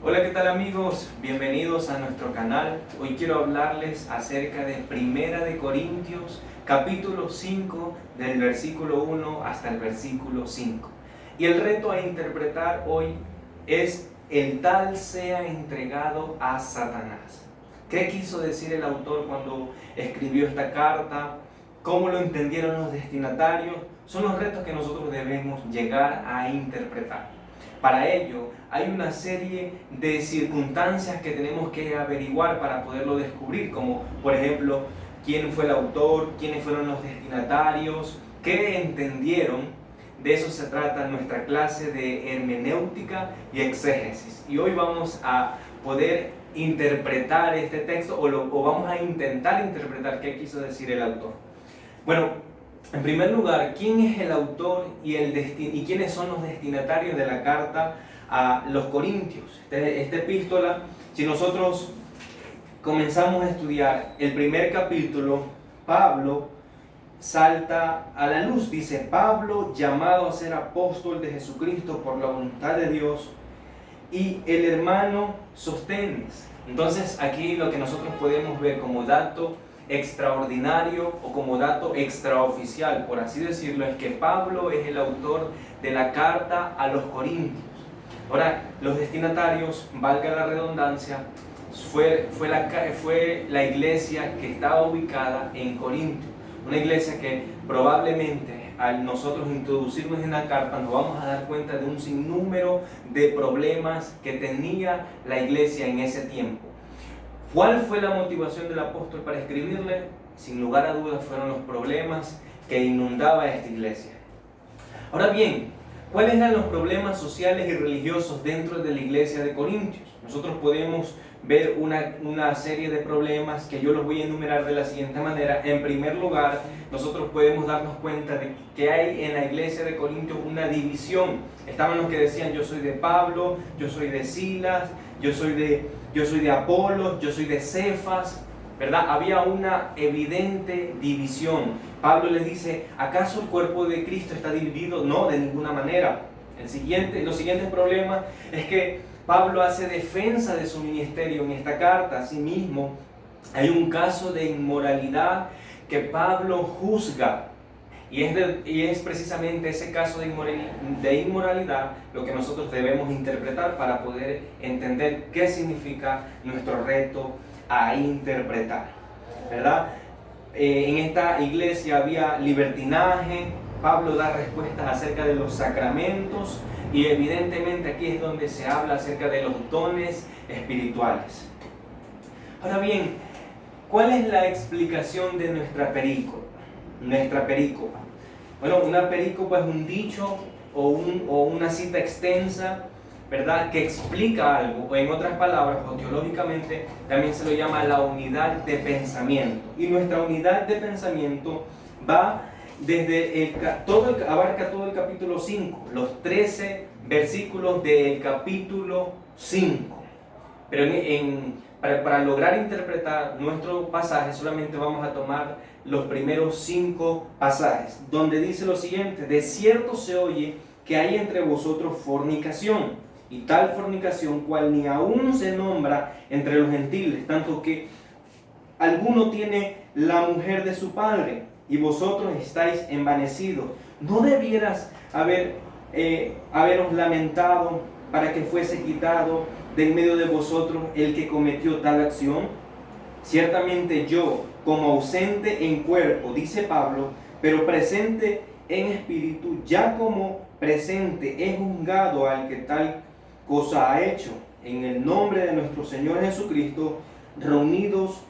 Hola, ¿qué tal amigos? Bienvenidos a nuestro canal. Hoy quiero hablarles acerca de Primera de Corintios, capítulo 5, del versículo 1 hasta el versículo 5. Y el reto a interpretar hoy es: el tal sea entregado a Satanás. ¿Qué quiso decir el autor cuando escribió esta carta? ¿Cómo lo entendieron los destinatarios? Son los retos que nosotros debemos llegar a interpretar. Para ello, hay una serie de circunstancias que tenemos que averiguar para poderlo descubrir, como por ejemplo, quién fue el autor, quiénes fueron los destinatarios, qué entendieron. De eso se trata nuestra clase de hermenéutica y exégesis. Y hoy vamos a poder interpretar este texto o vamos a intentar interpretar qué quiso decir el autor. Bueno, en primer lugar, ¿quién es el autor y quiénes son los destinatarios de la carta a los Corintios? Esta epístola, si nosotros comenzamos a estudiar el primer capítulo, Pablo salta a la luz. Dice: Pablo, llamado a ser apóstol de Jesucristo por la voluntad de Dios, y el hermano Sóstenes. Entonces aquí lo que nosotros podemos ver como dato extraordinario o como dato extraoficial, por así decirlo, es que Pablo es el autor de la carta a los Corintios. Ahora, los destinatarios, valga la redundancia, fue la iglesia que estaba ubicada en Corinto, una iglesia que probablemente al nosotros introducirnos en la carta nos vamos a dar cuenta de un sinnúmero de problemas que tenía la iglesia en ese tiempo. ¿Cuál fue la motivación del apóstol para escribirle? Sin lugar a dudas fueron los problemas que inundaba esta iglesia. Ahora bien, ¿cuáles eran los problemas sociales y religiosos dentro de la iglesia de Corintios? Nosotros podemos ver una serie de problemas que yo los voy a enumerar de la siguiente manera. En primer lugar, nosotros podemos darnos cuenta de que hay en la iglesia de Corintios una división. Estaban los que decían: yo soy de Pablo, yo soy de Silas, yo soy de Apolos, yo soy de Cefas, ¿verdad? Había una evidente división. Pablo les dice: ¿acaso el cuerpo de Cristo está dividido? No, de ninguna manera. Los siguientes problemas es que Pablo hace defensa de su ministerio en esta carta. Asimismo, hay un caso de inmoralidad que Pablo juzga. Y es precisamente ese caso de inmoralidad lo que nosotros debemos interpretar para poder entender qué significa nuestro reto a interpretar, ¿verdad? En esta iglesia había libertinaje. Pablo da respuestas acerca de los sacramentos y evidentemente aquí es donde se habla acerca de los dones espirituales. Ahora bien, ¿cuál es la explicación de nuestra perícopa? Bueno, una perícopa es un dicho o una cita extensa, ¿verdad?, que explica algo, o en otras palabras, o teológicamente también se lo llama la unidad de pensamiento. Y nuestra unidad de pensamiento va desde abarca todo el capítulo 5, los 13 versículos del capítulo 5. Pero para lograr interpretar nuestro pasaje solamente vamos a tomar los primeros 5 pasajes, donde dice lo siguiente: de cierto se oye que hay entre vosotros fornicación, y tal fornicación cual ni aún se nombra entre los gentiles, tanto que alguno tiene la mujer de su padre, y vosotros estáis envanecidos. ¿No debieras haberos lamentado para que fuese quitado de en medio de vosotros el que cometió tal acción? Ciertamente yo, como ausente en cuerpo, dice Pablo, pero presente en espíritu, ya como presente he juzgado al que tal cosa ha hecho. En el nombre de nuestro Señor Jesucristo, reunidos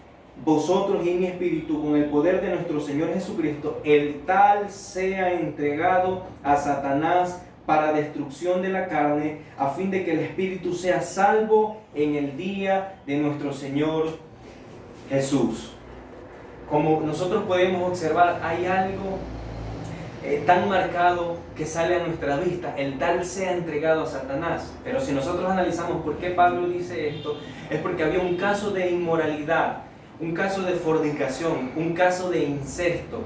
vosotros y mi espíritu con el poder de nuestro Señor Jesucristo, el tal sea entregado a Satanás para destrucción de la carne, a fin de que el espíritu sea salvo en el día de nuestro Señor Jesús. Como nosotros podemos observar, hay algo tan marcado que sale a nuestra vista: el tal sea entregado a Satanás. Pero si nosotros analizamos por qué Pablo dice esto, es porque había un caso de inmoralidad, un caso de fornicación, un caso de incesto.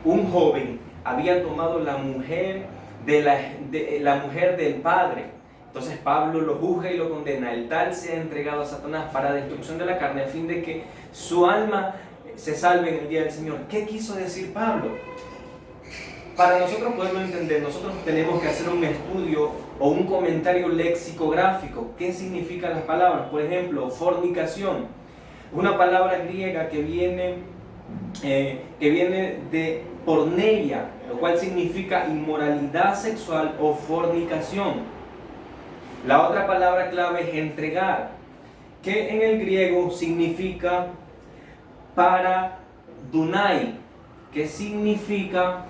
Un joven había tomado la mujer del padre, Entonces Pablo lo juzga y lo condena. El tal sea entregado a Satanás para destrucción de la carne, a fin de que su alma se salve en el día del Señor. ¿Qué quiso decir Pablo? Para nosotros poderlo entender, nosotros tenemos que hacer un estudio o un comentario lexicográfico. ¿Qué significan las palabras? Por ejemplo, fornicación. Una palabra griega que viene de porneia, lo cual significa inmoralidad sexual o fornicación. La otra palabra clave es entregar, que en el griego significa paradunai, que significa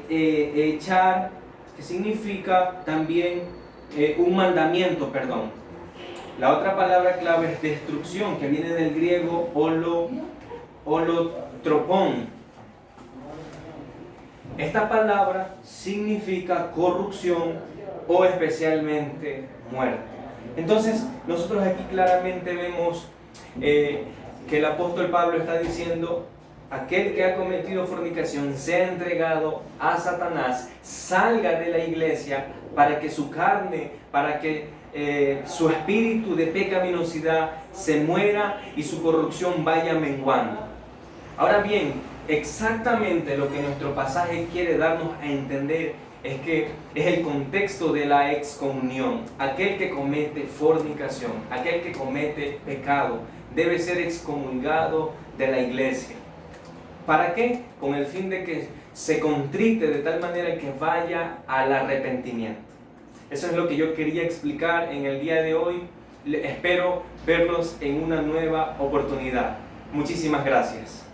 echar, que significa también un mandamiento, perdón. La otra palabra clave es destrucción, que viene del griego holotropón. Esta palabra significa corrupción o especialmente muerte. Entonces, nosotros aquí claramente vemos que el apóstol Pablo está diciendo: aquel que ha cometido fornicación sea entregado a Satanás, salga de la iglesia para que su carne, para que su espíritu de pecaminosidad se muera y su corrupción vaya menguando. Ahora bien, exactamente lo que nuestro pasaje quiere darnos a entender es que es el contexto de la excomunión. Aquel que comete fornicación, aquel que comete pecado, debe ser excomulgado de la iglesia. ¿Para qué? Con el fin de que se contrite de tal manera que vaya al arrepentimiento. Eso es lo que yo quería explicar en el día de hoy. Espero verlos en una nueva oportunidad. Muchísimas gracias.